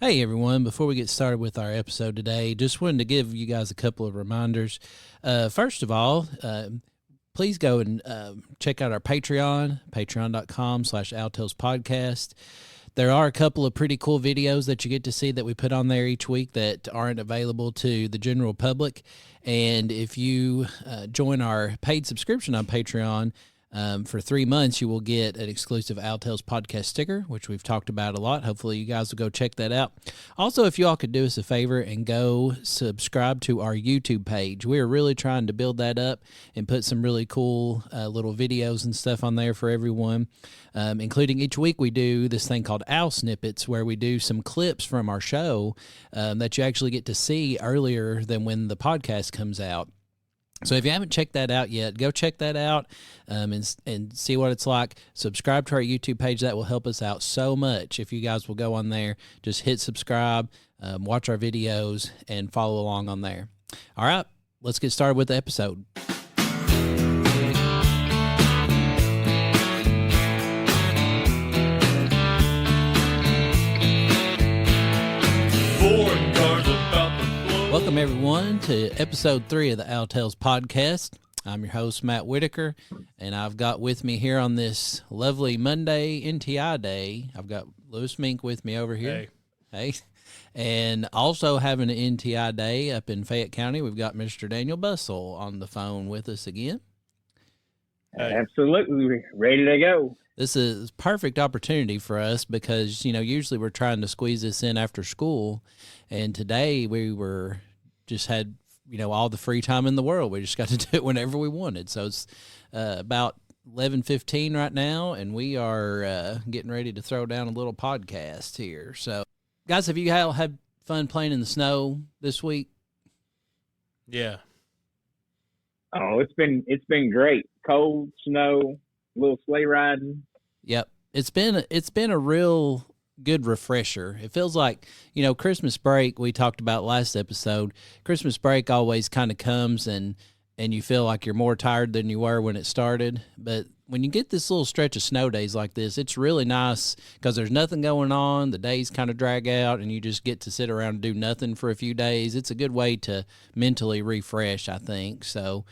Hey everyone, before we get started with our episode today, just wanted to give you guys a couple of reminders. First of all, please go and check out our Patreon, patreon.com/OutTalesPodcast. There are a couple of pretty cool videos that you get to see that we put on there each week that aren't available to the general public. And if you join our paid subscription on Patreon, for 3 months, you will get an exclusive Outtales podcast sticker, which we've talked about a lot. Hopefully, you guys will go check that out. Also, if you all could do us a favor and go subscribe to our YouTube page. We are really trying to build that up and put some really cool little videos and stuff on there for everyone, including each week we do this thing called Owl Snippets, where we do some clips from our show that you actually get to see earlier than when the podcast comes out. So if you haven't checked that out yet, go check that out and see what it's like. Subscribe to our YouTube page. That will help us out so much. If you guys will go on there, just hit subscribe, watch our videos, and follow along on there. All right, let's get started with the episode. Welcome, everyone, to episode 3 of the Outtales podcast. I'm your host, Matt Whitaker, and I've got with me here on this lovely Monday NTI day, I've got Lewis Mink with me over here. Hey. And also having an NTI day up in Fayette County, we've got Mr. Daniel Bussell on the phone with us again. Hey. Absolutely. Ready to go. This is a perfect opportunity for us because, usually we're trying to squeeze this in after school. And today we just had, all the free time in the world. We just got to do it whenever we wanted. So it's about 11:15 right now, and we are getting ready to throw down a little podcast here. So, guys, have you all had fun playing in the snow this week? Yeah. Oh, it's been great. Cold, snow, a little sleigh riding. Yep. It's been a real good refresher. It feels like, Christmas break, we talked about last episode. Christmas break always kind of comes and you feel like you're more tired than you were when it started. But when you get this little stretch of snow days like this, it's really nice because there's nothing going on. The days kind of drag out and you just get to sit around and do nothing for a few days. It's a good way to mentally refresh, I think. So,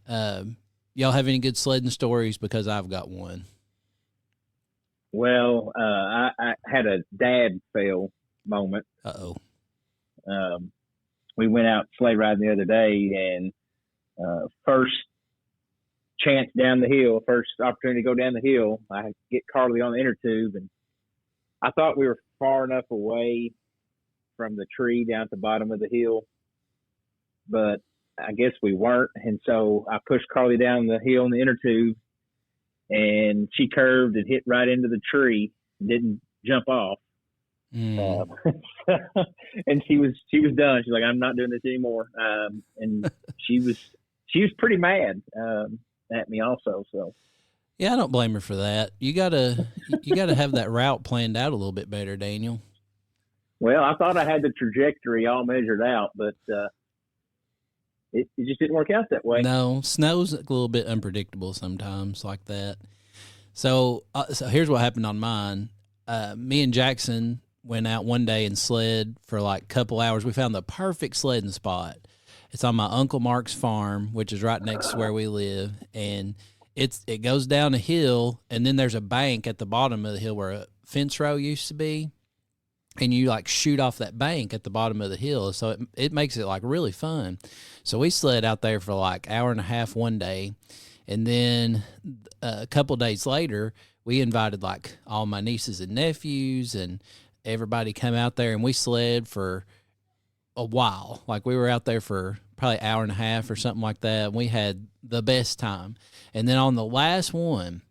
y'all have any good sledding stories? Because I've got one. Well, I had a dad fail moment. Uh-oh. We went out sleigh riding the other day, and first chance down the hill, first opportunity to go down the hill, I get Carly on the inner tube, and I thought we were far enough away from the tree down at the bottom of the hill, but I guess we weren't, and so I pushed Carly down the hill in the inner tube, and she curved and hit right into the tree, didn't jump off. And she was done. She's like, I'm not doing this anymore. And she was pretty mad at me also. So yeah, I don't blame her for that. You gotta have that route planned out a little bit better, Daniel. Well, I thought I had the trajectory all measured out, but it just didn't work out that way. No, snow's a little bit unpredictable sometimes like that. So here's what happened on mine. Me and Jackson went out one day and sled for like a couple hours. We found the perfect sledding spot. It's on my Uncle Mark's farm, which is right next to where we live. And it goes down a hill, and then there's a bank at the bottom of the hill where a fence row used to be. And you like shoot off that bank at the bottom of the hill. So it makes it like really fun. So we slid out there for like hour and a half one day. And then a couple days later, we invited like all my nieces and nephews and everybody come out there, and we sled for a while. Like we were out there for probably an hour and a half or something like that. And we had the best time. And then on the last one,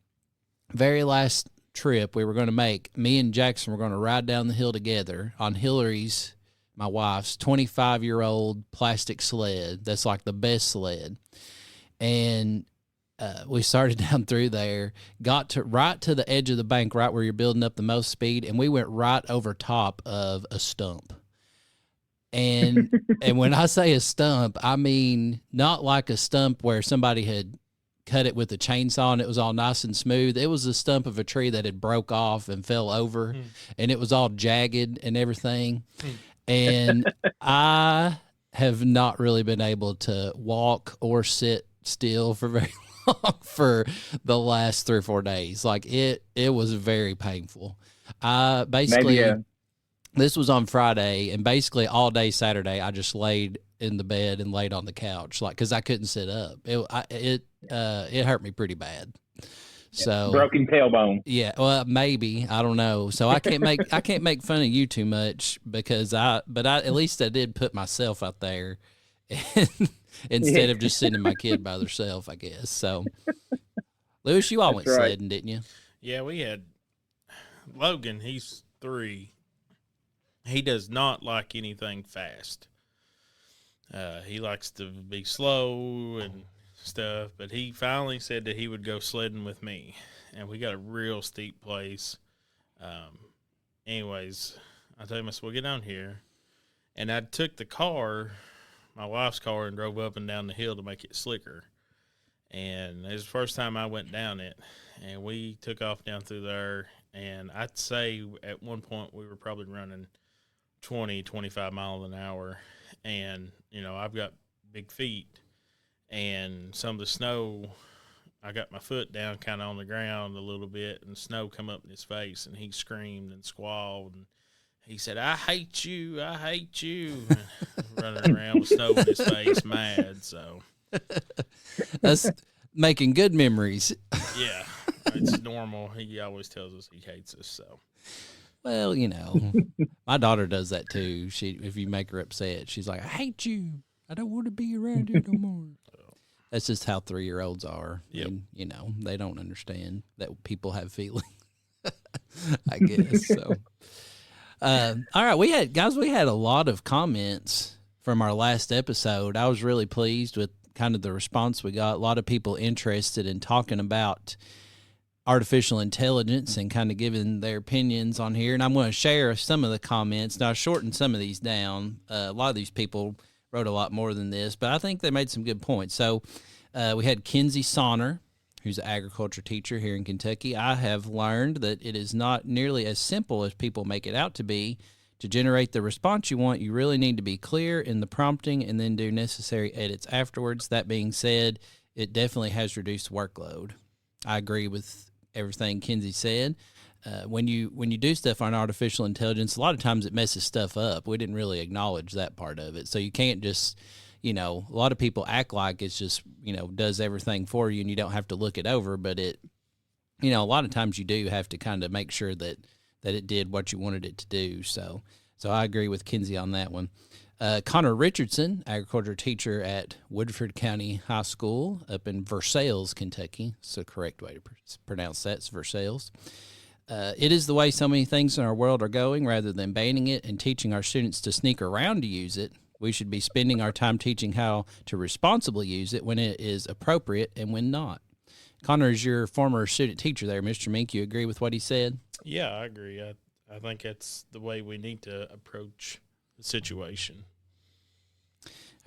very last trip we were going to make, me and Jackson were going to ride down the hill together on Hillary's, my wife's 25-year-old plastic sled. That's like the best sled. And we started down through there, got to right to the edge of the bank, right where you're building up the most speed, and we went right over top of a stump. And when I say a stump, I mean not like a stump where somebody had cut it with a chainsaw and it was all nice and smooth. It was a stump of a tree that had broke off and fell over, and it was all jagged and everything. And I have not really been able to walk or sit still for very long for the last 3 or 4 days. Like it was very painful. Basically, this was on Friday, and basically all day Saturday, I just laid in the bed and laid on the couch, like, cause I couldn't sit up. It hurt me pretty bad. So broken tailbone. Yeah, well, maybe, I don't know. So I can't make fun of you too much because but at least I did put myself out there instead of just sending my kid by herself, I guess. So, Lewis, you all went sledding, didn't you? Yeah, we had Logan. He's 3. He does not like anything fast. He likes to be slow and stuff, but he finally said that he would go sledding with me, and we got a real steep place. Anyways, I told him, I said, we'll get down here, and I took the car, my wife's car, and drove up and down the hill to make it slicker. And it was the first time I went down it, and we took off down through there, and I'd say at one point we were probably running 20, 25 miles an hour. And, you know, I've got big feet, and some of the snow, I got my foot down kind of on the ground a little bit, and snow come up in his face, and he screamed and squalled, and he said, I hate you, running around with snow in his face, mad. So that's making good memories. Yeah, it's normal. He always tells us he hates us, so. Well, you know, my daughter does that too. If you make her upset, she's like, I hate you. I don't want to be around you no more. That's just how 3-year-olds are. Yep. And, you know, they don't understand that people have feelings, I guess. So, all right. We had a lot of comments from our last episode. I was really pleased with kind of the response we got. A lot of people interested in talking about artificial intelligence and kind of giving their opinions on here. And I'm going to share some of the comments. Now, I shortened some of these down. A lot of these people wrote a lot more than this, but I think they made some good points. So we had Kinsey Sonner, who's an agriculture teacher here in Kentucky. I have learned that it is not nearly as simple as people make it out to be. To generate the response you want, you really need to be clear in the prompting and then do necessary edits afterwards. That being said, it definitely has reduced workload. I agree with everything Kinsey said. When you do stuff on artificial intelligence, a lot of times it messes stuff up. We didn't really acknowledge that part of it. So you can't just, you know, a lot of people act like it's just, you know, does everything for you and you don't have to look it over. But it, you know, a lot of times you do have to kind of make sure that it did what you wanted it to do. So I agree with Kinsey on that one. Connor Richardson, agriculture teacher at Woodford County High School up in Versailles, Kentucky. It's the correct way to pronounce that. It's Versailles. It is the way so many things in our world are going. Rather than banning it and teaching our students to sneak around to use it, we should be spending our time teaching how to responsibly use it when it is appropriate and when not. Connor is your former student teacher there. Mr. Mink, you agree with what he said? Yeah, I agree. I think that's the way we need to approach the situation.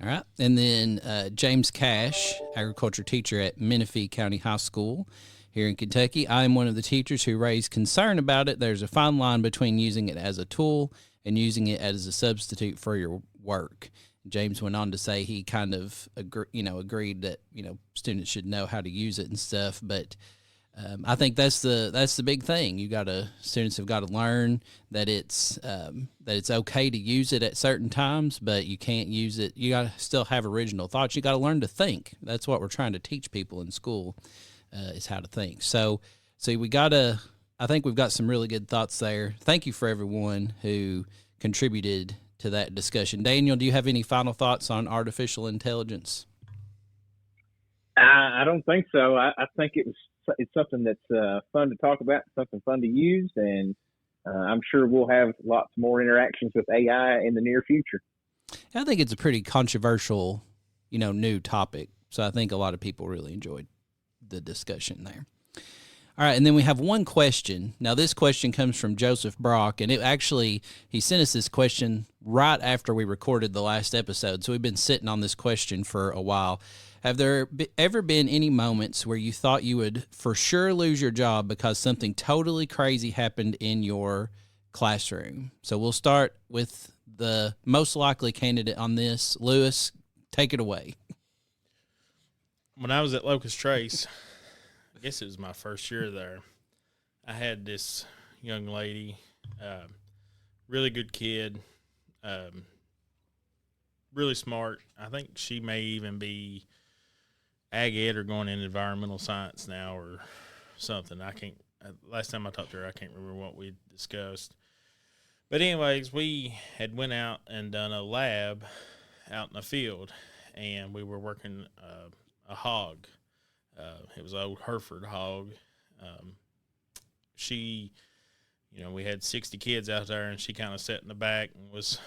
All right. And then James Cash, agriculture teacher at Menifee County High School here in Kentucky. I am one of the teachers who raised concern about it. There's a fine line between using it as a tool and using it as a substitute for your work. James went on to say he kind of agreed that, you know, students should know how to use it and stuff, but I think that's the big thing. Students have got to learn that it's okay to use it at certain times, but you can't use it. You got to still have original thoughts. You got to learn to think. That's what we're trying to teach people in school, is how to think. So I think we've got some really good thoughts there. Thank you for everyone who contributed to that discussion. Daniel, do you have any final thoughts on artificial intelligence? I don't think so. I think it's something that's fun to talk about, something fun to use, and I'm sure we'll have lots more interactions with AI in the near future. I think it's a pretty controversial, new topic. So I think a lot of people really enjoyed the discussion there. All right, and then we have one question. Now, this question comes from Joseph Brock, and he sent us this question right after we recorded the last episode. So we've been sitting on this question for a while. Have there ever been any moments where you thought you would for sure lose your job because something totally crazy happened in your classroom? So we'll start with the most likely candidate on this. Lewis, take it away. When I was at Locust Trace, I guess it was my first year there, I had this young lady, really good kid, really smart. I think she may even be ag ed or going in environmental science now or something. I can't. Last time I talked to her, I can't remember what we discussed. But anyways, we had went out and done a lab out in the field, and we were working a hog. It was an old Hereford hog. She, we had 60 kids out there, and she kind of sat in the back and was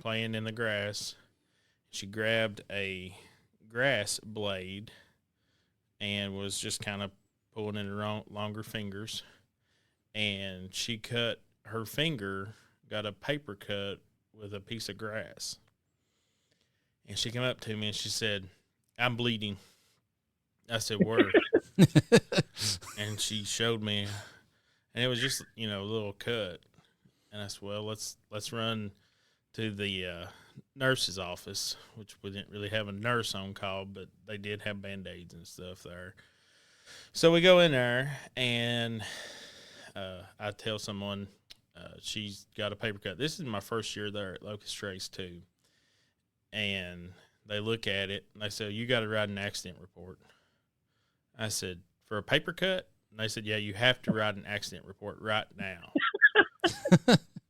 playing in the grass. She grabbed a grass blade and was just kind of pulling in her longer fingers. And she cut her finger, got a paper cut with a piece of grass. And she came up to me and she said, "I'm bleeding." I said, "Where?" And she showed me, and it was just, a little cut. And I said, "Well, let's run to the nurse's office," which we didn't really have a nurse on call, but they did have Band-Aids and stuff there. So we go in there, and I tell someone she's got a paper cut. This is my first year there at Locust Trace, too. And they look at it, and they say, "You got to write an accident report." I said, "For a paper cut?" And they said, "Yeah, you have to write an accident report right now."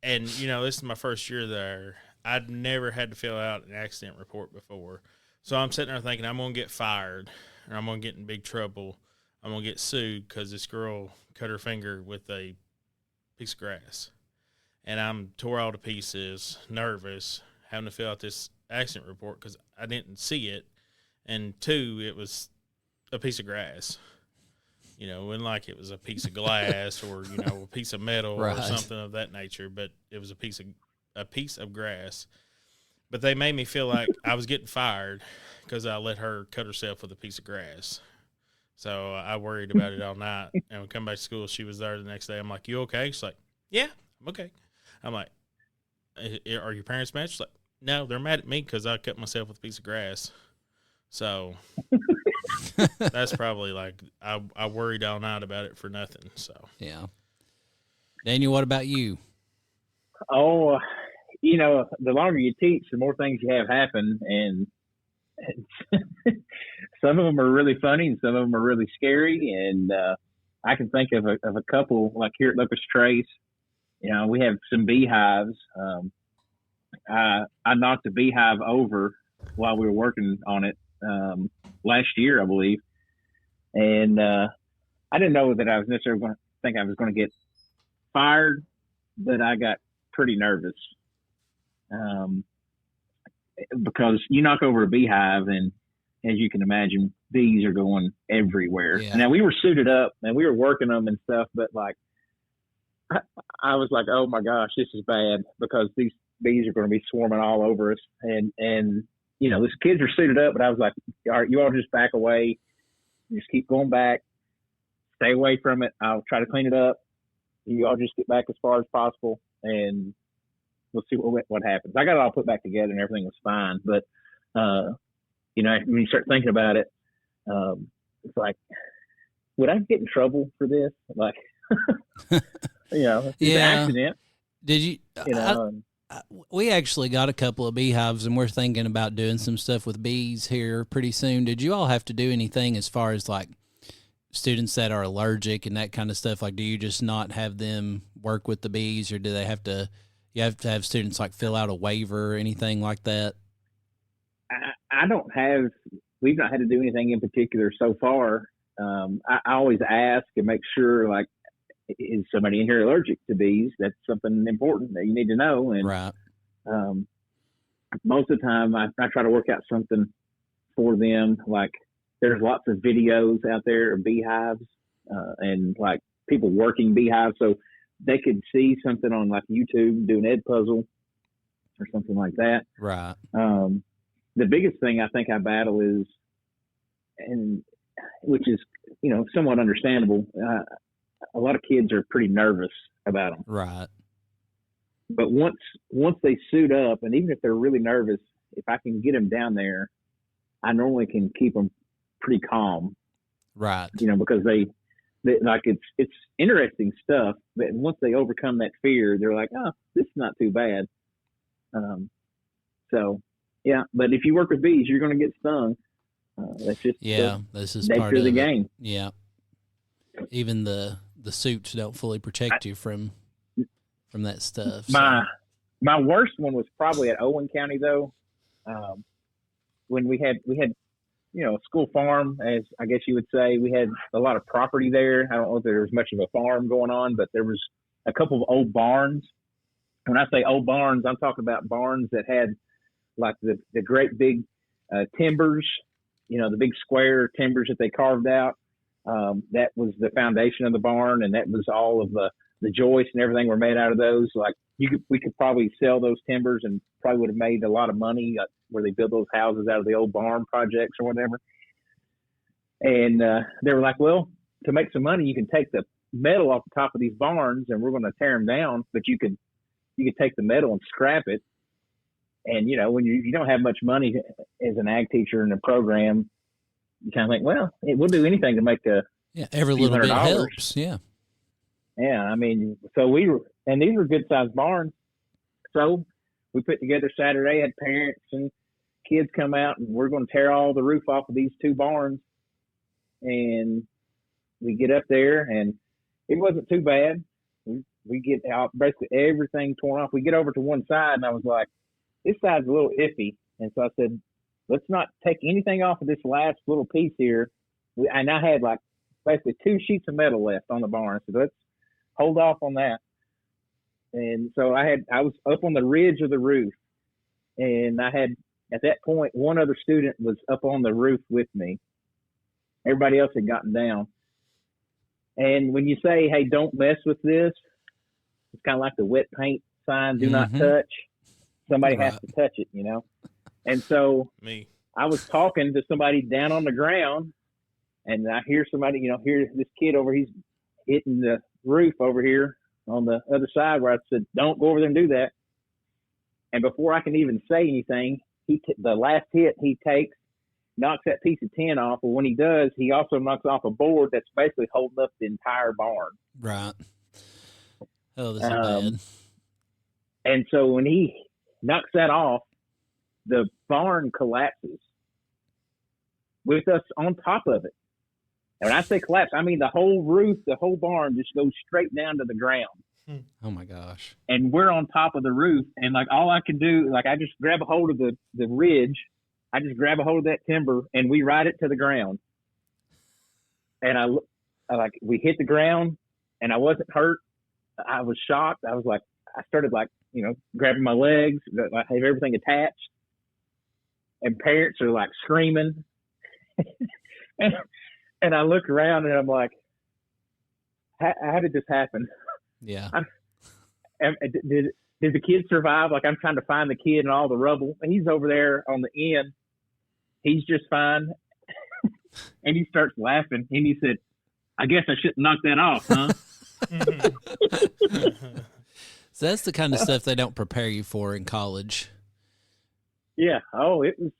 And, this is my first year there. I'd never had to fill out an accident report before. So I'm sitting there thinking I'm going to get fired, or I'm going to get in big trouble. I'm going to get sued because this girl cut her finger with a piece of grass. And I'm tore all to pieces, nervous, having to fill out this accident report because I didn't see it. And two, it was a piece of grass. It wasn't like it was a piece of glass or, a piece of metal right. or something of that nature, but it was a piece of grass. But they made me feel like I was getting fired because I let her cut herself with a piece of grass. So I worried about it all night. And when we come back to school, she was there the next day. I'm like, "You okay?" She's like, "Yeah, I'm okay." I'm like, "Are your parents mad?" She's like, "No, they're mad at me because I cut myself with a piece of grass." So that's probably like I worried all night about it for nothing. So yeah. Daniel, what about you? Oh, the longer you teach, the more things you have happen, and some of them are really funny and some of them are really scary. And I can think of a couple, like here at Locust Trace. We have some beehives. I knocked a beehive over while we were working on it last year, I believe. And I didn't know that I was necessarily going to think I was going to get fired, but I got pretty nervous because you knock over a beehive, and as you can imagine, bees are going everywhere. Yeah. Now, we were suited up and we were working them and stuff, but like I was like, "Oh my gosh, this is bad," because these bees are going to be swarming all over us. And these kids are suited up, but I was like, "All right, you all just back away. Just keep going back. Stay away from it. I'll try to clean it up. You all just get back as far as possible, and we'll see what happens." I got it all put back together, and everything was fine. But when you start thinking about it, it's like, would I get in trouble for this? Like, it's an accident. Did you? We actually got a couple of beehives, and we're thinking about doing some stuff with bees here pretty soon. Did you all have to do anything as far as like students that are allergic and that kind of stuff? Like, do you just not have them work with the bees, or do they have to? You have to have students like fill out a waiver or anything like that? We've not had to do anything in particular so far. I always ask and make sure, like, is somebody in here allergic to bees? That's something important that you need to know. And right. Most of the time I try to work out something for them. Like, there's lots of videos out there of beehives and like people working beehives. So they could see something on like YouTube, do an Ed puzzle or something like that. Right. The biggest thing I think I battle is and which is, somewhat understandable. A lot of kids are pretty nervous about them. Right. But once they suit up, and even if they're really nervous, if I can get them down there, I normally can keep them pretty calm. Right. Because they like it's interesting stuff. But once they overcome that fear, they're like, oh, this is not too bad. So yeah, but if you work with bees, you're going to get stung. That's just this is nature part of the it. game. Yeah. Even the suits don't fully protect you from that stuff. My worst one was probably at Owen County though. When we had a school farm, as I guess you would say, we had a lot of property there. I don't know if there was much of a farm going on, but there was a couple of old barns. When I say old barns, I'm talking about barns that had like the great big timbers, the big square timbers that they carved out. That was the foundation of the barn, and that was all of the joists and everything were made out of those. Like we could probably sell those timbers and probably would have made a lot of money where they built those houses out of the old barn projects or whatever. And they were like, well, to make some money, you can take the metal off the top of these barns and we're going to tear them down, but you could take the metal and scrap it. And, when you don't have much money as an ag teacher in a program, you kind of think, well, we'll do anything to make every little bit helps. Yeah. Yeah. I mean, so these were good sized barns. So we put together Saturday, had parents and kids come out, and we're going to tear all the roof off of these two barns. And we get up there, and it wasn't too bad. We get out basically everything torn off. We get over to one side, and I was like, this side's a little iffy. And so I said, let's not take anything off of this last little piece here. And I had like basically 2 sheets of metal left on the barn. So let's hold off on that. And so I was up on the ridge of the roof, and I had, at that point, one other student was up on the roof with me. Everybody else had gotten down. And when you say, hey, don't mess with this, it's kind of like the wet paint sign, do not touch. Somebody has to touch it, And so I was talking to somebody down on the ground, and I hear somebody, hear this kid over, he's hitting the roof over here on the other side, where I said, don't go over there and do that. And before I can even say anything, the last hit he takes knocks that piece of tin off. But when he does, he also knocks off a board that's basically holding up the entire barn. Right. Oh, this is bad. And so when he knocks that off, the barn collapses with us on top of it. And when I say collapse, I mean the whole roof, the whole barn just goes straight down to the ground. Oh my gosh. And we're on top of the roof, and like all I can do, like I just grab a hold of the ridge, I just grab a hold of that timber, and we ride it to the ground. And we hit the ground, and I wasn't hurt. I was shocked. I was like, I started like, grabbing my legs, I have everything attached, and parents are like screaming. and I look around and I'm like, how did this happen? Yeah. Did the kid survive? Like I'm trying to find the kid in all the rubble. He's over there on the end. He's just fine. And he starts laughing, and he said, I guess I shouldn't knock that off, huh? So that's the kind of stuff they don't prepare you for in college. Yeah. Oh, it was.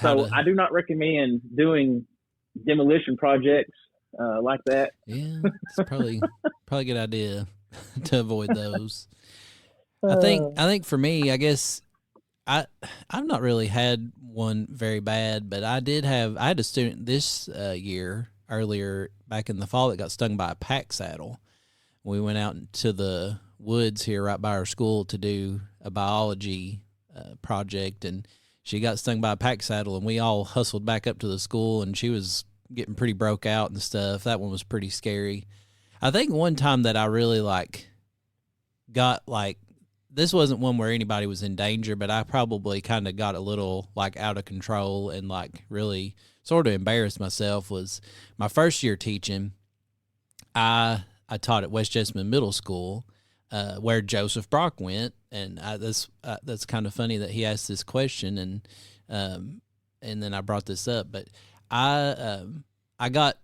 So I do not recommend doing demolition projects like that. Yeah, it's probably a good idea to avoid those. I think for me, I guess I've not really had one very bad, but I had a student this year earlier back in the fall that got stung by a pack saddle. We went out into the woods here right by our school to do a biology project, and she got stung by a pack saddle, and we all hustled back up to the school, and she was getting pretty broke out and stuff. That one was pretty scary. I think one time that I really got this wasn't one where anybody was in danger, but I probably kind of got a little out of control and really sort of embarrassed myself. Was my first year teaching. I taught at West Jessamine Middle School, where Joseph Brock went, and that's kind of funny that he asked this question, and then I brought this up. But I got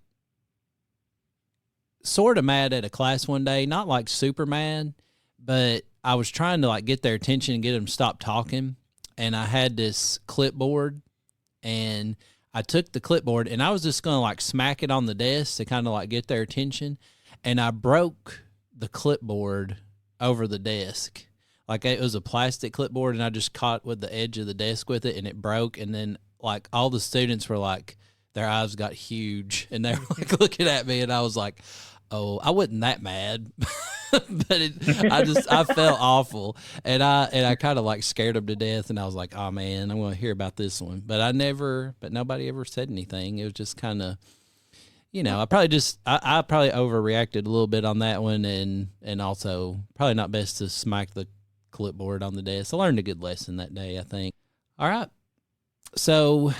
sort of mad at a class one day, not like super mad, but I was trying to like get their attention and get them to stop talking. And I had this clipboard, and I took the clipboard and I was just going to like smack it on the desk to kind of like get their attention. And I broke the clipboard over the desk. Like it was a plastic clipboard, and I just caught with the edge of the desk with it, and it broke. And then like all the students were like, their eyes got huge, and they were like looking at me, and I was like, oh, I wasn't that mad, but I felt awful, and I kind of like scared them to death, and I was like, oh man, I'm going to hear about this one, but nobody ever said anything. It was just kind of, I probably overreacted a little bit on that one, and also probably not best to smack the clipboard on the desk. I learned a good lesson that day, I think. All right. So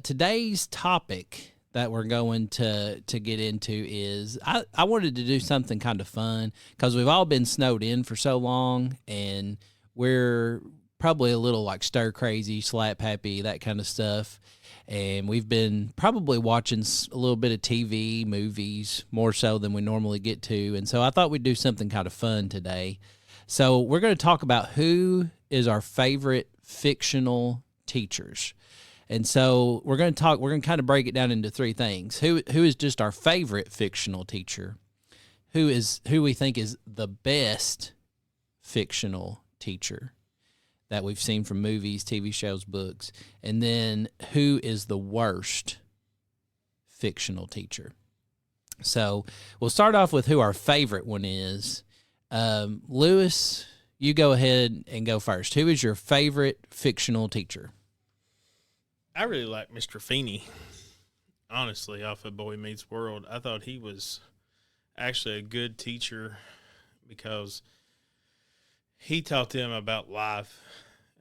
today's topic that we're going to get into is I wanted to do something kind of fun because we've all been snowed in for so long, and we're probably a little like stir crazy, slap happy, that kind of stuff. And we've been probably watching a little bit of TV, movies, more so than we normally get to. And so I thought we'd do something kind of fun today. So we're going to talk about who is our favorite fictional teachers. And so we're going to kind of break it down into three things. Who is just our favorite fictional teacher? Who we think is the best fictional teacher that we've seen from movies, TV shows, books? And then who is the worst fictional teacher? So we'll start off with who our favorite one is. Lewis, you go ahead and go first. Who is your favorite fictional teacher? I really like Mr. Feeney, honestly, off of Boy Meets World. I thought he was actually a good teacher because he taught them about life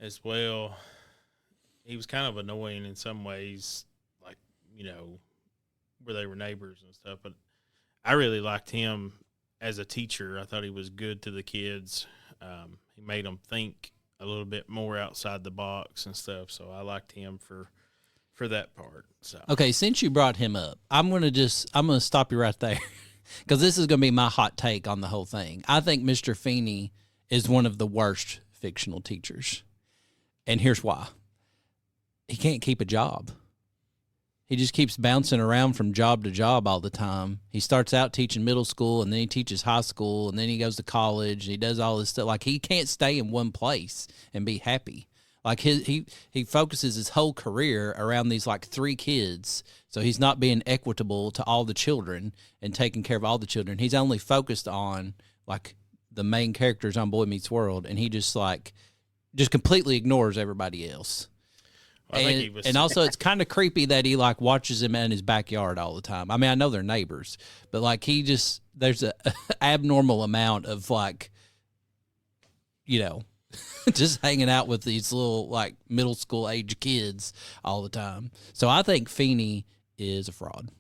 as well. He was kind of annoying in some ways, like, where they were neighbors and stuff, but I really liked him as a teacher. I thought he was good to the kids. He made them think a little bit more outside the box and stuff, so I liked him for that part. So okay, since you brought him up, I'm gonna stop you right there because this is gonna be my hot take on the whole thing. I think Mr. Feeney is one of the worst fictional teachers, and here's why: he can't keep a job. He just keeps bouncing around from job to job all the time. He starts out teaching middle school, and then he teaches high school, and then he goes to college. And he does all this stuff. Like, he can't stay in one place and be happy. Like, he focuses his whole career around these like three kids. So he's not being equitable to all the children and taking care of all the children. He's only focused on like the main characters on Boy Meets World, and he just completely ignores everybody else. And also, it's kind of creepy that he like watches him in his backyard all the time. I mean, I know they're neighbors, but like there's a abnormal amount of like, just hanging out with these little like middle school age kids all the time. So I think Feeney is a fraud.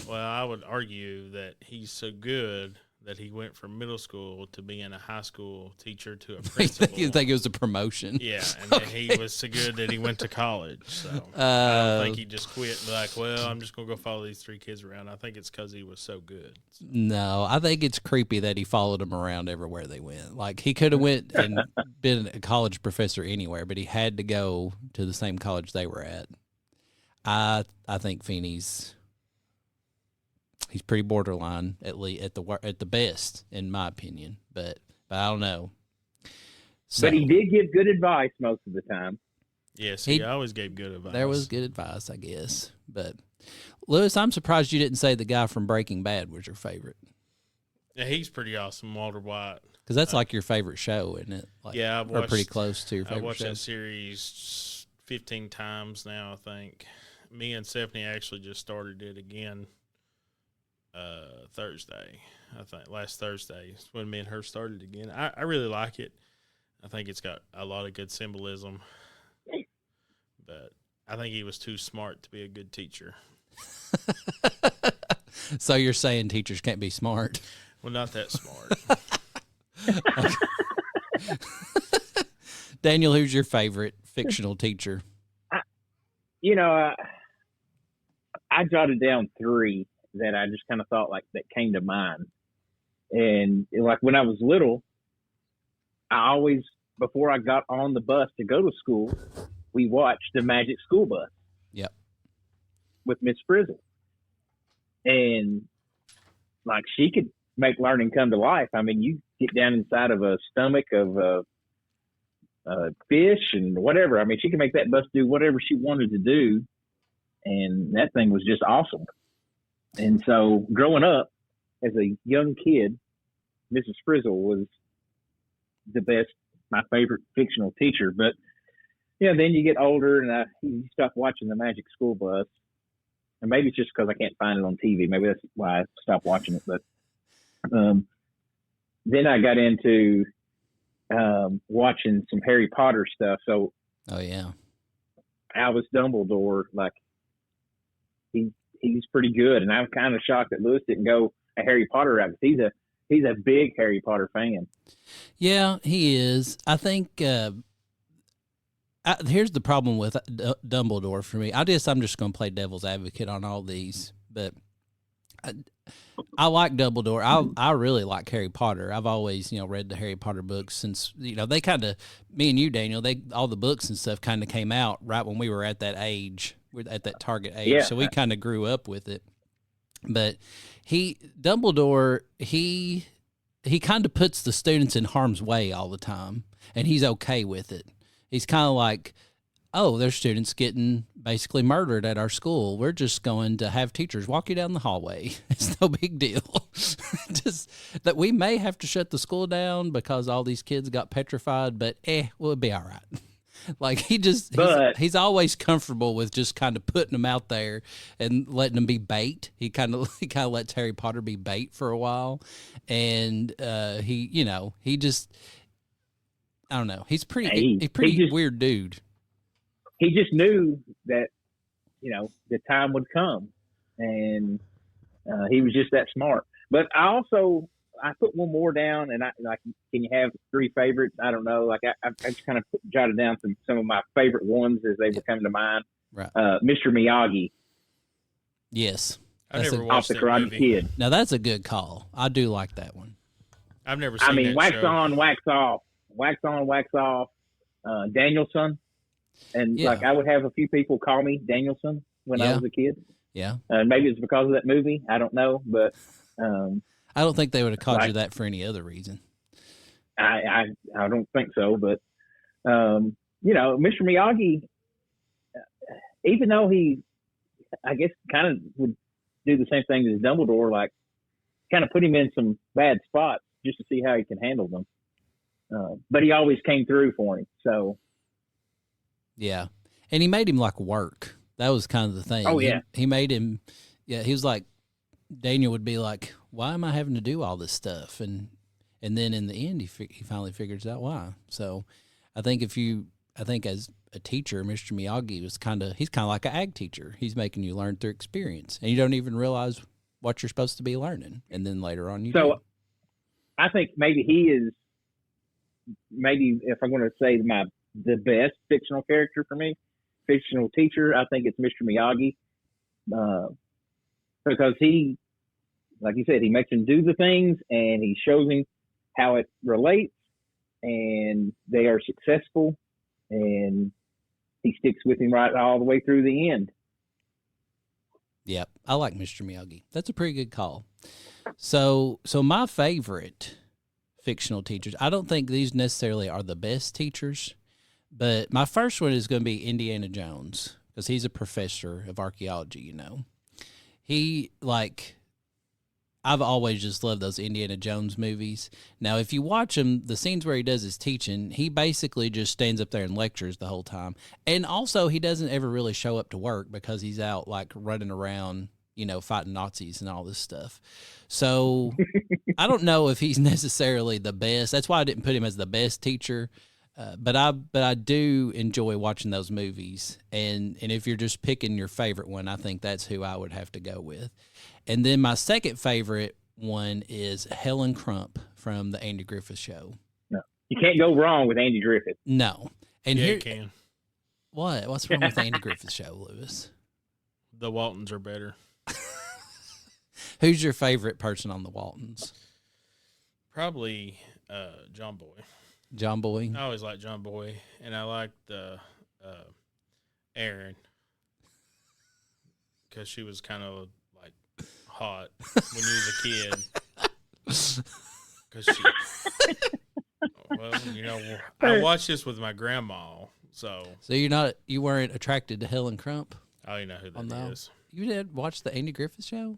Well, I would argue that he's so good that he went from middle school to being a high school teacher to a principal. You think it was a promotion? Yeah, and then he was so good that he went to college. So I don't think he just quit and be like, well, I'm just going to go follow these three kids around. I think it's because he was so good. So. No, I think it's creepy that he followed them around everywhere they went. Like, he could have went and been a college professor anywhere, but he had to go to the same college they were at. I think Feeney's... he's pretty borderline, at least at the best, in my opinion. But I don't know. So, but he did give good advice most of the time. Yes, he always gave good advice. There was good advice, I guess. But Lewis, I'm surprised you didn't say the guy from Breaking Bad was your favorite. Yeah, he's pretty awesome, Walter White. Because that's like your favorite show, isn't it? Like, yeah, or pretty close to your favorite show. I watched that series 15 times now, I think. Me and Stephanie actually just started it again. Thursday, I think last Thursday is when me and her started again. I really like it. I think it's got a lot of good symbolism, but I think he was too smart to be a good teacher. So you're saying teachers can't be smart? Well, not that smart. Daniel, who's your favorite fictional teacher? I I jotted down 3 that I just kind of thought like that came to mind. And like when I was little, I always, before I got on the bus to go to school, we watched the Magic School Bus. Yep. With Miss Frizzle. And like she could make learning come to life. I mean, you get down inside of a stomach of a fish and whatever. I mean, she could make that bus do whatever she wanted to do. And that thing was just awesome. And so growing up as a young kid, Mrs. Frizzle was the best, my favorite fictional teacher. But, then you get older and you stop watching the Magic School Bus. And maybe it's just because I can't find it on TV. Maybe that's why I stopped watching it. But then I got into watching some Harry Potter stuff. So, oh yeah, Albus Dumbledore, like he's pretty good, and I'm kind of shocked that Lewis didn't go a Harry Potter route. He's a big Harry Potter fan. Yeah, he is. I think here's the problem with Dumbledore for me. I'm just going to play devil's advocate on all these, but I like Dumbledore. I really like Harry Potter. I've always, read the Harry Potter books since, they kind of, me and you, Daniel, all the books and stuff kind of came out right when we were at that age, at that target age. Yeah. So we kind of grew up with it. But Dumbledore, he kind of puts the students in harm's way all the time, and he's okay with it. He's kind of like, oh, there's students getting basically murdered at our school. We're just going to have teachers walk you down the hallway. It's no big deal. Just that we may have to shut the school down because all these kids got petrified, but we'll be all right. Like he's always comfortable with just kind of putting them out there and letting them be bait. He kind of lets Harry Potter be bait for a while, and he just, I don't know. He's a pretty weird dude. He just knew that, the time would come, and he was just that smart. But I put one more down, and can you have 3 favorites? I don't know. Like I just kind of jotted down some of my favorite ones as they were coming to mind. Right. Mr. Miyagi. Yes. I never watched that Karate movie. Kid. Now that's a good call. I do like that one. I've never seen that wax show. on, wax off. Wax on, wax off. Danielson. And I would have a few people call me Danielson when I was a kid. Yeah. Maybe it's because of that movie. I don't know, but I don't think they would have called you that for any other reason. I don't think so, but Mr. Miyagi, even though he, I guess, kind of would do the same thing as Dumbledore, like kind of put him in some bad spots just to see how he can handle them. But he always came through for him. So. Yeah. And he made him like work. That was kind of the thing. Oh, yeah. He made him, he was like, Daniel would be like, why am I having to do all this stuff? And then in the end, he finally figures out why. So I think as a teacher, Mr. Miyagi he's kind of like an ag teacher. He's making you learn through experience, and you don't even realize what you're supposed to be learning. And then later on, you do. I think maybe he is, if I'm going to say the best fictional character for me, fictional teacher, I think it's Mr. Miyagi, because he, like you said, he makes him do the things and he shows him how it relates, and they are successful, and he sticks with him right all the way through the end. Yep, I like Mr. Miyagi. That's a pretty good call. So my favorite fictional teachers, I don't think these necessarily are the best teachers, but my first one is going to be Indiana Jones, because he's a professor of archaeology, I've always just loved those Indiana Jones movies. Now, if you watch them, the scenes where he does his teaching, he basically just stands up there and lectures the whole time. And also, he doesn't ever really show up to work because he's out, running around, fighting Nazis and all this stuff. So I don't know if he's necessarily the best. That's why I didn't put him as the best teacher. But I do enjoy watching those movies. And if you're just picking your favorite one, I think that's who I would have to go with. And then my second favorite one is Helen Crump from the Andy Griffith Show. No, you can't go wrong with Andy Griffith. No. And you can. What's wrong with the Andy Griffith Show, Lewis? The Waltons are better. Who's your favorite person on the Waltons? Probably John Boy. John Boy. I always liked John Boy, and I liked Aaron because she was kind of like hot when you was a kid. Because she, well, you know, I watched this with my grandma, so you weren't attracted to Helen Crump? I don't even know who that is. You did watch the Andy Griffith Show?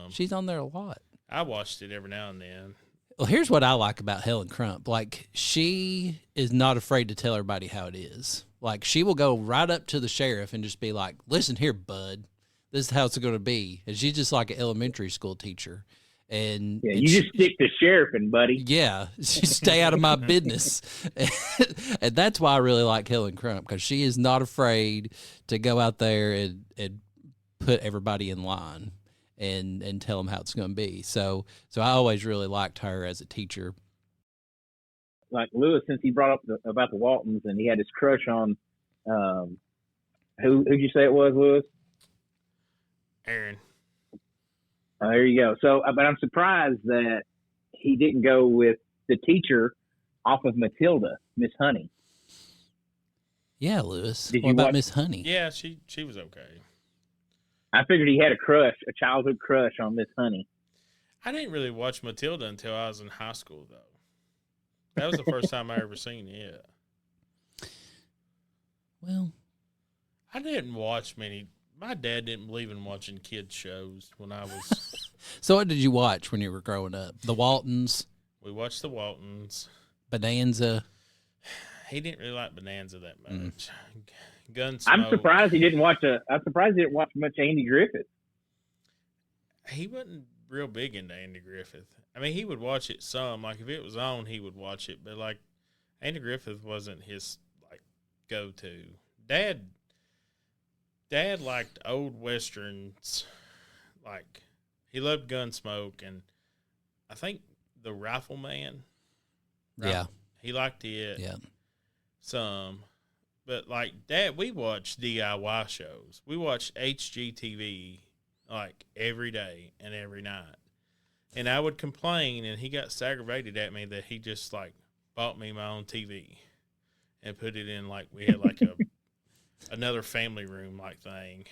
She's on there a lot. I watched it every now and then. Well, here's what I like about Helen Crump. Like, she is not afraid to tell everybody how it is. Like, she will go right up to the sheriff and just be like, listen here, bud, this is how it's going to be. And she's just like an elementary school teacher. And you just stick to sheriffing, buddy. Yeah, stay out of my business. And that's why I really like Helen Crump, because she is not afraid to go out there and put everybody in line and tell them how it's going to be. So I always really liked her as a teacher. Like Lewis, since he brought up about the Waltons and he had his crush on, who'd you say it was, Lewis? Aaron. There you go. So, but I'm surprised that he didn't go with the teacher off of Matilda, Miss Honey. Yeah, Lewis. What about Miss Honey? Yeah, she was okay. I figured he had a childhood crush on Miss Honey. I didn't really watch Matilda until I was in high school, though. That was the first time I ever seen it. Well, I didn't watch many. My dad didn't believe in watching kids shows when I was. So what did you watch when you were growing up? The Waltons? We watched the Waltons. Bonanza? He didn't really like Bonanza that much. Gunsmoke. I'm surprised he didn't watch much Andy Griffith. He wasn't real big into Andy Griffith. I mean, he would watch it some. Like, if it was on, he would watch it. But, like, Andy Griffith wasn't his, like, go-to. Dad liked old Westerns. Like, he loved Gunsmoke. And I think The Rifleman. Yeah. He liked it. Yeah. Some. But, like, Dad, we watched DIY shows. We watched HGTV, like, every day and every night. And I would complain, and he got aggravated at me that he just, like, bought me my own TV and put it in, like, we had, like, another family room, like, thing.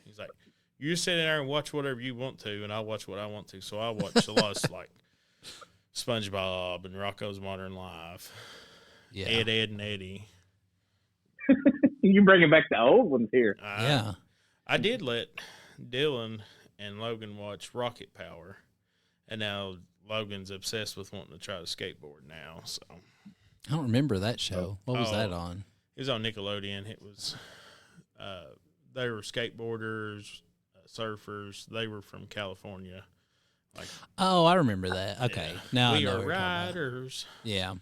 He's like, you sit there and watch whatever you want to, and I'll watch what I want to. So I watched a lot of, like, SpongeBob and Rocko's Modern Life. Yeah. Ed, and Eddie. You're bringing back the old ones here. Yeah. I did let Dylan and Logan watch Rocket Power, and now Logan's obsessed with wanting to try to skateboard now. So I don't remember that show. What was that on? It was on Nickelodeon. It was they were skateboarders, surfers. They were from California. Like, oh, I remember that. Okay, yeah. Now we I know are what you're talking about. riders. Yeah,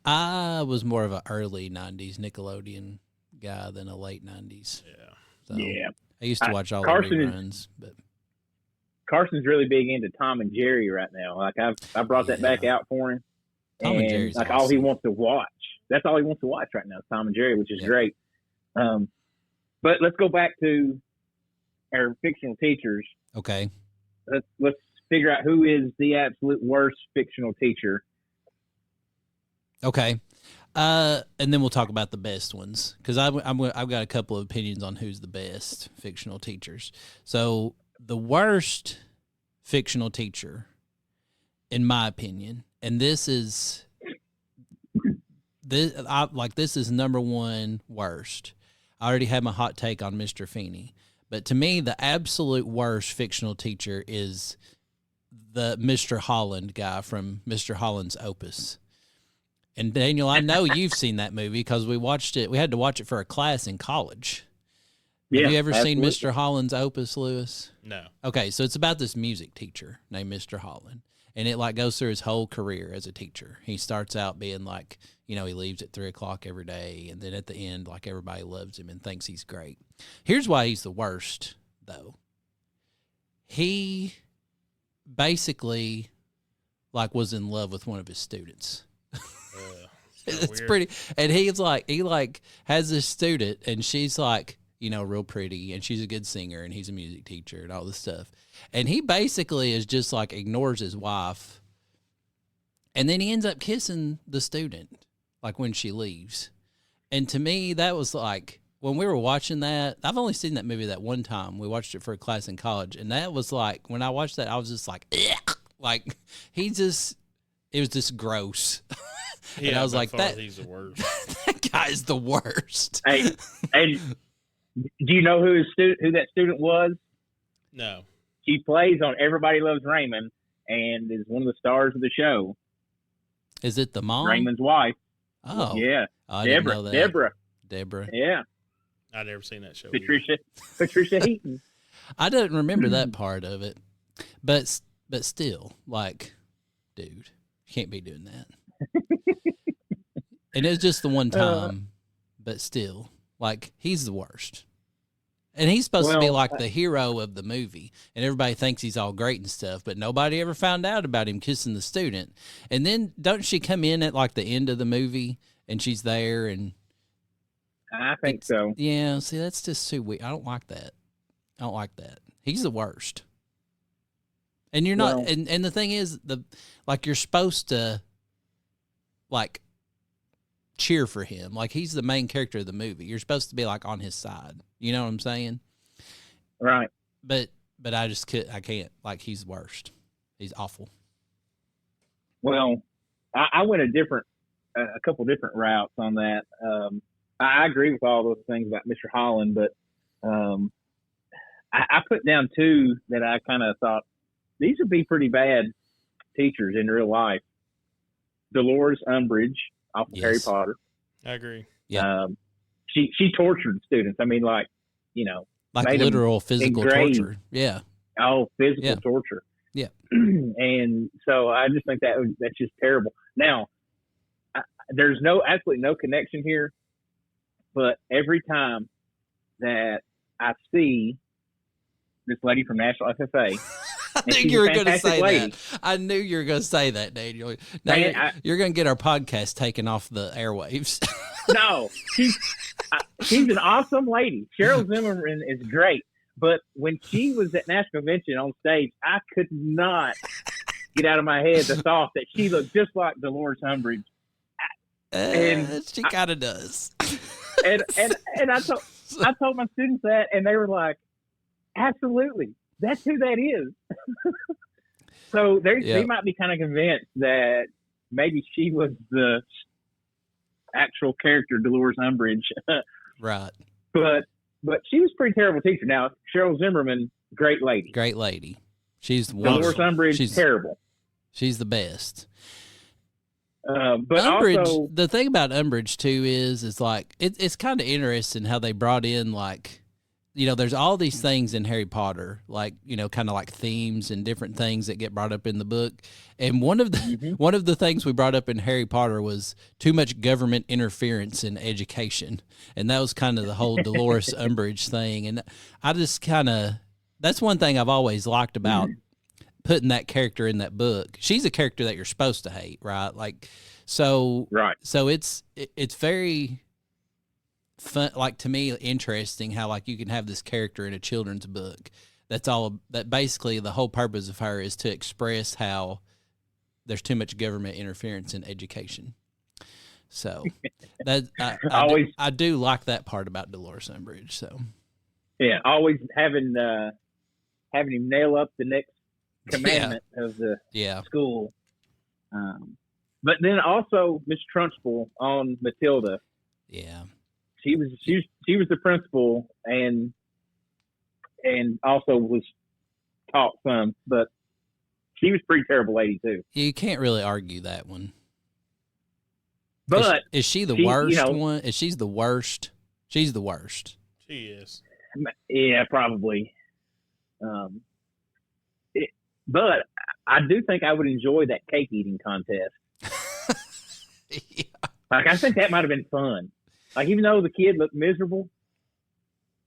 I was more of an early '90s Nickelodeon guy than a late '90s. Yeah. So Yeah. I used to watch all Carson the reruns, but Carson's really big into Tom and Jerry right now. Like I brought that back out for him. Tom and Jerry's like awesome. all he wants to watch. That's all he wants to watch right now, is Tom and Jerry, which is great. But let's go back to our fictional teachers. Okay. Let's figure out who is the absolute worst fictional teacher. Okay. And then we'll talk about the best ones, because I've got a couple of opinions on who's the best fictional teachers. So the worst fictional teacher, in my opinion, and this is number one worst. I already had my hot take on Mr. Feeney, but to me, the absolute worst fictional teacher is the Mr. Holland guy from Mr. Holland's Opus. And Daniel, I know you've seen that movie because we watched it. We had to watch it for a class in college. Yeah, have you ever absolutely. seen Mr. Holland's Opus, Lewis? No. Okay, so it's about this music teacher named Mr. Holland, and it like goes through his whole career as a teacher. He starts out being like, he leaves at 3:00 every day, and then at the end, like everybody loves him and thinks he's great. Here's why he's the worst, though. He basically like was in love with one of his students. It's weird. pretty, and he has this student, and she's like you know, real pretty, and she's a good singer, and he's a music teacher and all this stuff. And he basically is just like ignores his wife. And then he ends up kissing the student, like when she leaves. And to me, that was like, when we were watching that, I've only seen that movie that one time. We watched it for a class in college. And that was like, when I watched that, I was just like, ugh! Like, it was just gross. And I was like, he's the worst. That guy's the worst. Hey, and do you know who that student was? No. She plays on Everybody Loves Raymond and is one of the stars of the show. Is it the mom? Raymond's wife. Oh. Yeah. I didn't know that. Deborah. Deborah. Yeah. I've never seen that show. Patricia Heaton. I don't remember that part of it. But still, like, dude, you can't be doing that. And it was just the one time, but still, like, he's the worst. And he's supposed to be like the hero of the movie, and everybody thinks he's all great and stuff, but nobody ever found out about him kissing the student. And then don't she come in at like the end of the movie, and she's there, and I think so. Yeah, see, that's just too weird. I don't like that. He's the worst. And you're not, and the thing is, you're supposed to, like, cheer for him. Like, he's the main character of the movie. You're supposed to be, like, on his side. You know what I'm saying? Right. But I can't. Like, he's the worst. He's awful. Well, I went a couple different routes on that. I agree with all those things about Mr. Holland, but I put down two that I kind of thought, these would be pretty bad teachers in real life. Dolores Umbridge off of Harry Potter. I agree. Yeah. She tortured students. I mean, like, you know, like literal physical torture. Yeah. Oh, physical torture. Yeah. And so I just think that's just terrible. Now, there's absolutely no connection here, but every time that I see this lady from National FFA, I knew you were going to say that. I knew you were going to say that, Daniel. Now you're going to get our podcast taken off the airwaves. No, she's an awesome lady. Cheryl Zimmerman is great. But when she was at National Convention on stage, I could not get out of my head the thought that she looked just like Dolores Umbridge. And she kind of does. And I told my students that, and they were like, absolutely. That's who that is. So they might be kind of convinced that maybe she was the actual character, Dolores Umbridge. Right. But she was a pretty terrible teacher. Now, Cheryl Zimmerman, great lady. Great lady. She's wonderful. Dolores Umbridge, she's terrible. She's the best. But Umbridge, also, the thing about Umbridge too is like it's kind of interesting how they brought in, like, you know, there's all these things in Harry Potter, like, you know, kind of like themes and different things that get brought up in the book. And one of the things we brought up in Harry Potter was too much government interference in education. And that was kind of the whole Dolores Umbridge thing. And I just that's one thing I've always liked about putting that character in that book. She's a character that you're supposed to hate, right? Like, so it's very fun, like, to me, interesting how, like, you can have this character in a children's book that basically the whole purpose of her is to express how there's too much government interference in education. So that I do like that part about Dolores Umbridge. So yeah, always having him nail up the next commandment of the school. But then also Miss Trunchbull on Matilda. Yeah. She was the principal and also was taught some, but she was a pretty terrible lady too. You can't really argue that one. But is she the worst one? Is she's the worst? She's the worst. She is. Yeah, probably. But I do think I would enjoy that cake eating contest. Yeah. Like, I think that might have been fun. Like, even though the kid looked miserable,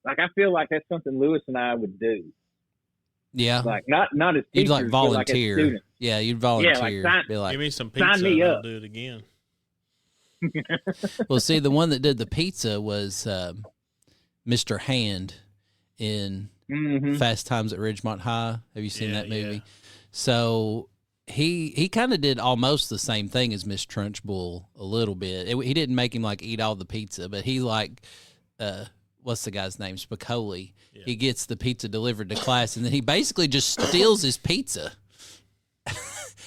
like, I feel like that's something Lewis and I would do. Yeah. Like, not as teachers, you'd like volunteer. But like as students. Yeah, you'd volunteer. Yeah, be like, give me some pizza sign me and up. I'll do it again. Well, see, the one that did the pizza was Mr. Hand in Fast Times at Ridgemont High. Have you seen that movie? Yeah. So he kind of did almost the same thing as Miss Trunchbull a little bit. He didn't make him like eat all the pizza, but he like what's the guy's name? Spicoli. Yeah. He gets the pizza delivered to class, and then he basically just steals his pizza.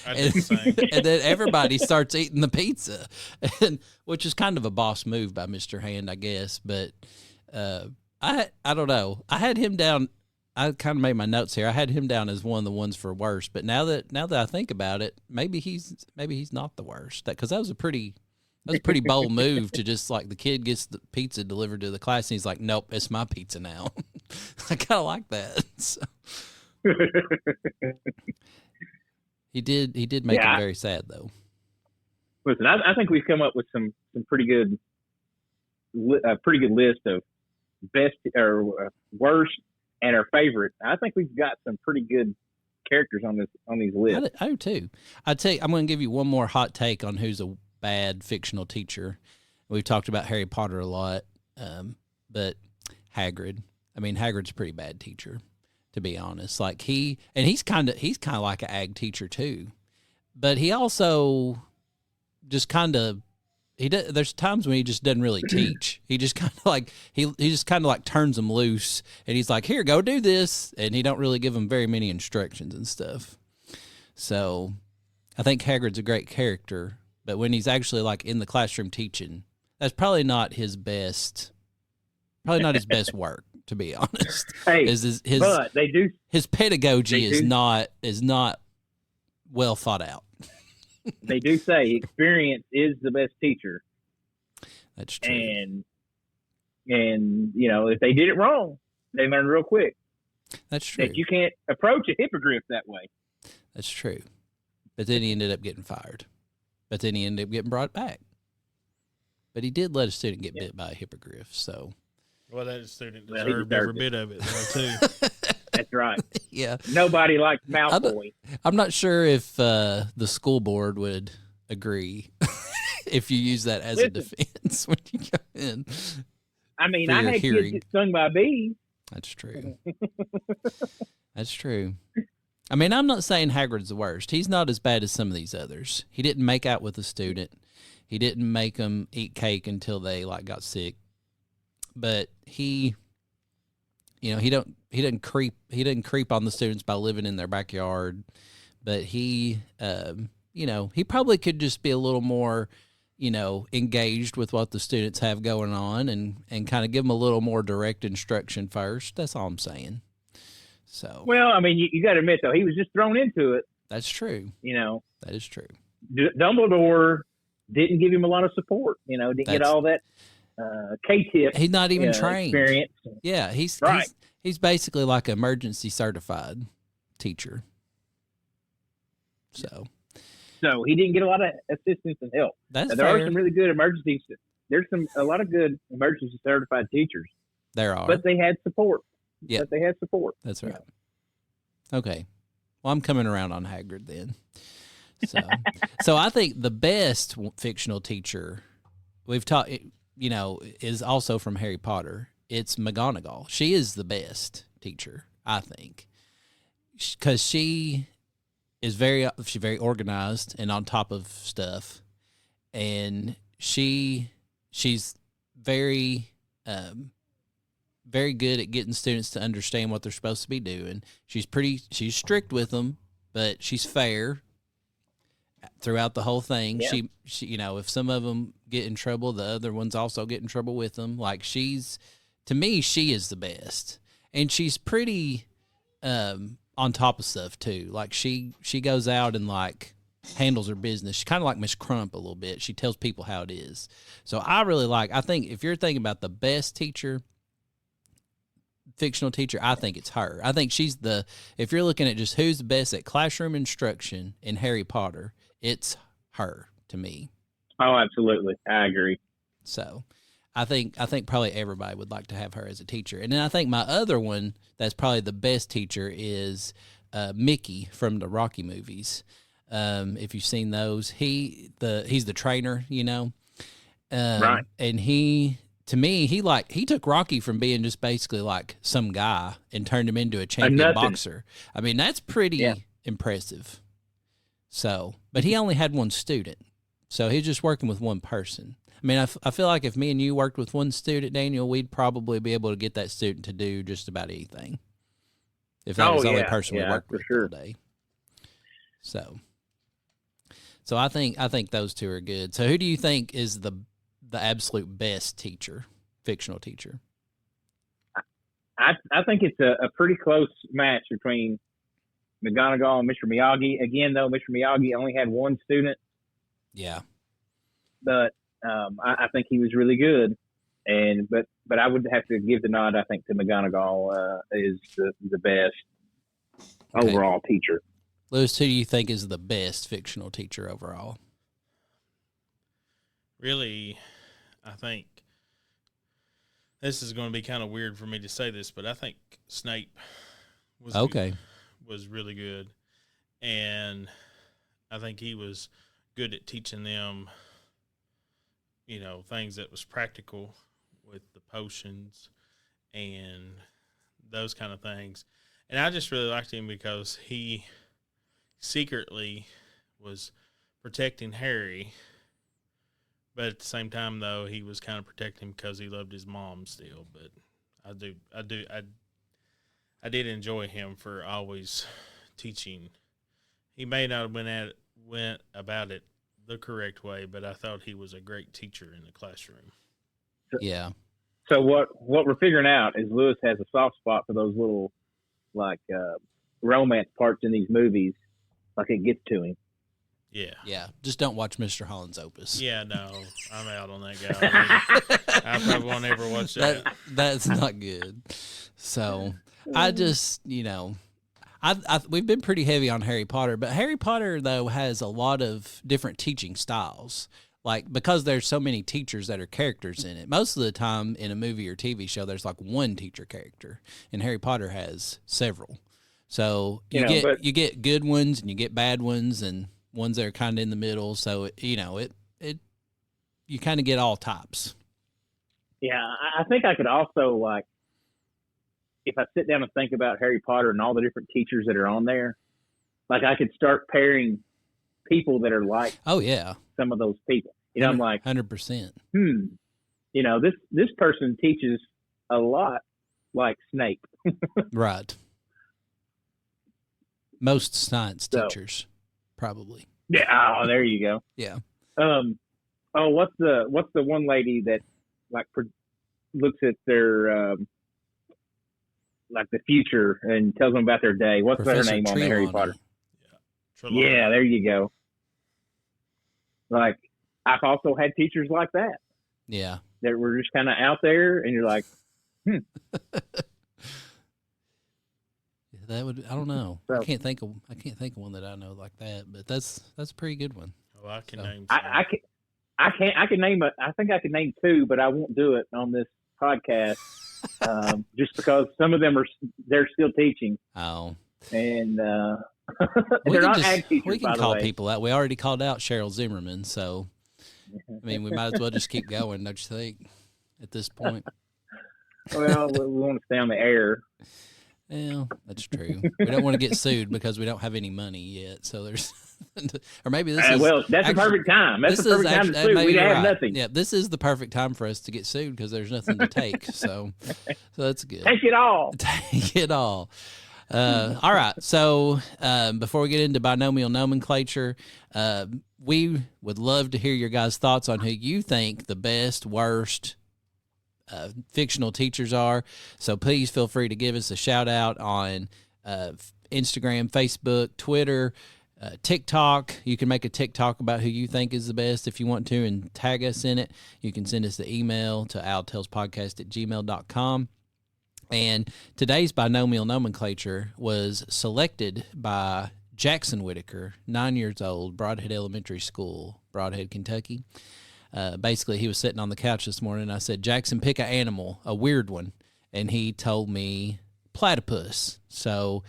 And then everybody starts eating the pizza, which is kind of a boss move by Mr. Hand, I guess. But I don't know. I had him down. I kind of made my notes here. I had him down as one of the ones for worst. But now that I think about it, maybe he's not the worst. Because that was a pretty bold move to just like the kid gets the pizza delivered to the class and he's like, nope, it's my pizza now. I kind of like that. So. He did make him very sad though. Listen, I think we've come up with some pretty good list of best or worst and our favorite. I think we've got some pretty good characters on these lists. I do too. I'm going to give you one more hot take on who's a bad fictional teacher. We've talked about Harry Potter a lot, but Hagrid. I mean, Hagrid's a pretty bad teacher, to be honest. Like he's kind of like an ag teacher too, but he also just kind of there's times when he just doesn't really teach. He just kind of like he just kind of like turns them loose, and he's like, "Here, go do this," and he don't really give them very many instructions and stuff. So, I think Hagrid's a great character, but when he's actually like in the classroom teaching, that's probably not his best work, to be honest. Hey, but they do his pedagogy is not well thought out. They do say experience is the best teacher. That's true. And if they did it wrong, they learn real quick. That's true. That you can't approach a hippogriff that way. That's true. But then he ended up getting fired. But then he ended up getting brought back. But he did let a student get bit by a hippogriff, so. Well, that student deserved every bit of it, though, too. That's right. Yeah. Nobody likes Malfoy. I'm not sure if the school board would agree if you use that as a defense when you go in. I mean, I had kids get stung by bees. That's true. That's true. I mean, I'm not saying Hagrid's the worst. He's not as bad as some of these others. He didn't make out with a student. He didn't make them eat cake until they got sick. But he didn't creep on the students by living in their backyard. But he probably could just be a little more, engaged with what the students have going on and kind of give them a little more direct instruction first. That's all I'm saying. So. Well, I mean, you got to admit though, he was just thrown into it. That's true. That is true. Dumbledore didn't give him a lot of support. Didn't get all that K-tip. He's not even trained. Experience. Yeah, he's right. He's basically like an emergency certified teacher. So he didn't get a lot of assistance and help. That's there fair. Are some really good emergency. There's a lot of good emergency certified teachers. There are, but they had support. Yeah, but they had support. That's right. Yeah. Okay, well, I'm coming around on Hagrid then. So I think the best fictional teacher we've taught, is also from Harry Potter. It's McGonagall. She is the best teacher, I think, because she's very organized and on top of stuff, and she's very very good at getting students to understand what they're supposed to be doing. She's strict with them, but she's fair throughout the whole thing. Yeah. She if some of them get in trouble, the other ones also get in trouble with them. Like to me, she is the best, and she's pretty on top of stuff too. Like she goes out and handles her business. She's kind of like Miss Crump a little bit. She tells people how it is. So I think if you're thinking about the best fictional teacher, I think it's her. I think she's if you're looking at just who's the best at classroom instruction in Harry Potter, it's her to me. Oh, absolutely. I agree. So I think probably everybody would like to have her as a teacher. And then I think my other one that's probably the best teacher is Mickey from the Rocky movies. If you've seen those, he's the trainer, right. And he to me, he took Rocky from being just basically like some guy and turned him into a champion nothing. boxer. I mean, that's pretty impressive. So, but he only had one student, so he was just working with one person. I mean, I feel like if me and you worked with one student, Daniel, we'd probably be able to get that student to do just about anything. If that was the only person we worked with all day. So I think those two are good. So who do you think is the absolute best teacher, fictional teacher? I think it's a pretty close match between McGonagall and Mr. Miyagi. Again, though, Mr. Miyagi only had one student. Yeah. But I think he was really good. But I would have to give the nod, I think, to McGonagall is the best overall teacher. Lewis, who do you think is the best fictional teacher overall? Really, I think this is going to be kind of weird for me to say this, but I think Snape was really good. And I think he was good at teaching them, things that was practical with the potions and those kind of things. And I just really liked him because he secretly was protecting Harry, but at the same time, though, he was kind of protecting him because he loved his mom still. But I did enjoy him for always teaching. He may not have went about it the correct way, but I thought he was a great teacher in the classroom. Yeah. So what we're figuring out is Lewis has a soft spot for those little romance parts in these movies. Like it gets to him. Yeah. Yeah. Just don't watch Mr. Holland's Opus. Yeah, no. I'm out on that guy. I probably won't ever watch that. That's not good. So I just, we've been pretty heavy on Harry Potter, but Harry Potter, though, has a lot of different teaching styles. Like, because there's so many teachers that are characters in it. Most of the time in a movie or TV show, there's like one teacher character, and Harry Potter has several. So you get good ones and you get bad ones and ones that are kind of in the middle. So you kind of get all types. Yeah, I think I could also if I sit down and think about Harry Potter and all the different teachers that are on there, I could start pairing people that are like some of those people. I'm like 100%. This person teaches a lot like Snape. Right. Most science teachers, probably. Yeah. Oh, there you go. Yeah. What's the one lady that looks at their the future and tells them about their day? What's Professor her name on the Harry Potter? Yeah, there you go. I've also had teachers like that. Yeah. That were just kind of out there, and you're like, That would, I don't know. So, I can't think of one that I know like that, but that's a pretty good one. Oh, I can name. I can name I think I can name two, but I won't do it on this podcast, just because some of them they're still teaching. Oh, and they're not ag teachers. We can call people out. We already called out Cheryl Zimmerman, so I mean, we might as well just keep going, don't you think? At this point. Well, we want to stay on the air. Yeah, that's true. We don't want to get sued because we don't have any money yet. So there's, or maybe this is. Well, that's the perfect time. That's the perfect time to sue. We have nothing. Yeah, this is the perfect time for us to get sued because there's nothing to take. So that's good. Take it all. Take it all. All right. So before we get into binomial nomenclature, we would love to hear your guys' thoughts on who you think the best, worst fictional teachers are. So please feel free to give us a shout out on Instagram, Facebook, Twitter, TikTok. You can make a TikTok about who you think is the best if you want to and tag us in it. You can send us the email to owltailspodcast@gmail.com. And today's binomial nomenclature was selected by Jackson Whitaker, 9 years old, Broadhead Elementary School, Broadhead, Kentucky. Basically, he was sitting on the couch this morning, and I said, Jackson, pick an animal, a weird one. And he told me platypus. So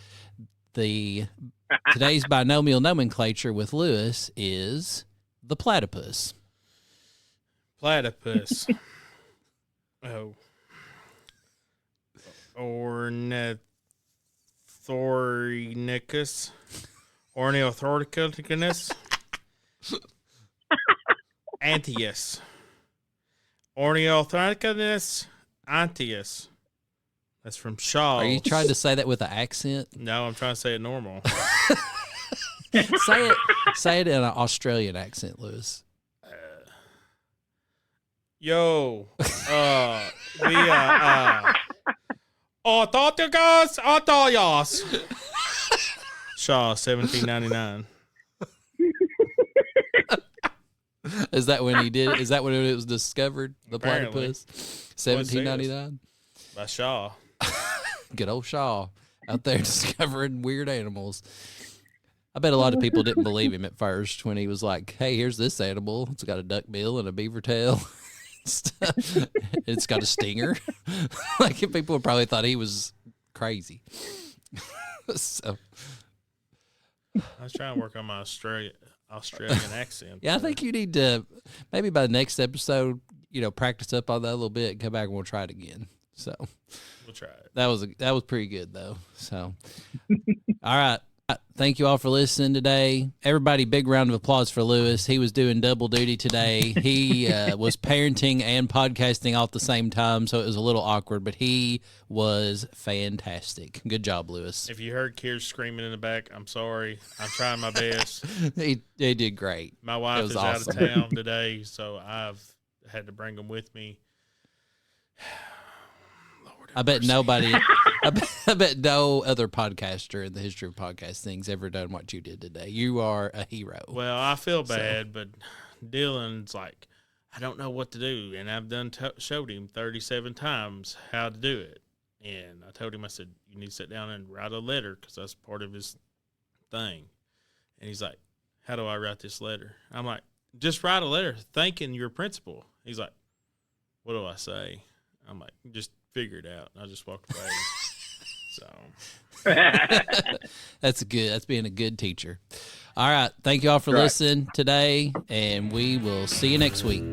today's binomial nomenclature with Lewis is the platypus. Platypus. Ornithorhynchus. Ornithorhynchus. Antius. Ornithorhynchus Antius. That's from Shaw. Are you trying to say that with an accent? No, I'm trying to say it normal. Say it in an Australian accent, Lewis. Yo, Autoticus Autoyos. Shaw, 1799. Is that when he did? Is that when it was discovered? The Apparently. platypus, 1799. By Shaw. Good old Shaw out there discovering weird animals. I bet a lot of people didn't believe him at first when he was like, "Hey, here's this animal. It's got a duck bill and a beaver tail. It's got a stinger." Like people probably thought he was crazy. So I was trying to work on my Australian accent. yeah, I think you need to maybe by the next episode, practice up on that a little bit and come back and we'll try it again. So We'll try it. that was pretty good though. So all right. Thank you all for listening today. Everybody, big round of applause for Lewis. He was doing double duty today. He was parenting and podcasting all at the same time, so it was a little awkward, but he was fantastic. Good job, Lewis. If you heard Kiers screaming in the back, I'm sorry. I'm tryring my best. He did great. My wife is awesome. out of town today, so I've had to bring him with me. I bet nobody, I bet no other podcaster in the history of podcasting's ever done what you did today. You are a hero. Well, I feel bad, but Dylan's like, I don't know what to do, and I've showed him 37 times how to do it. And I told him, I said, you need to sit down and write a letter because that's part of his thing. And he's like, how do I write this letter? I'm like, just write a letter thanking your principal. He's like, what do I say? I'm like, just figure it out. And I just walked away. So That's good. That's being a good teacher. All right. Thank you all for listening today, and we will see you next week.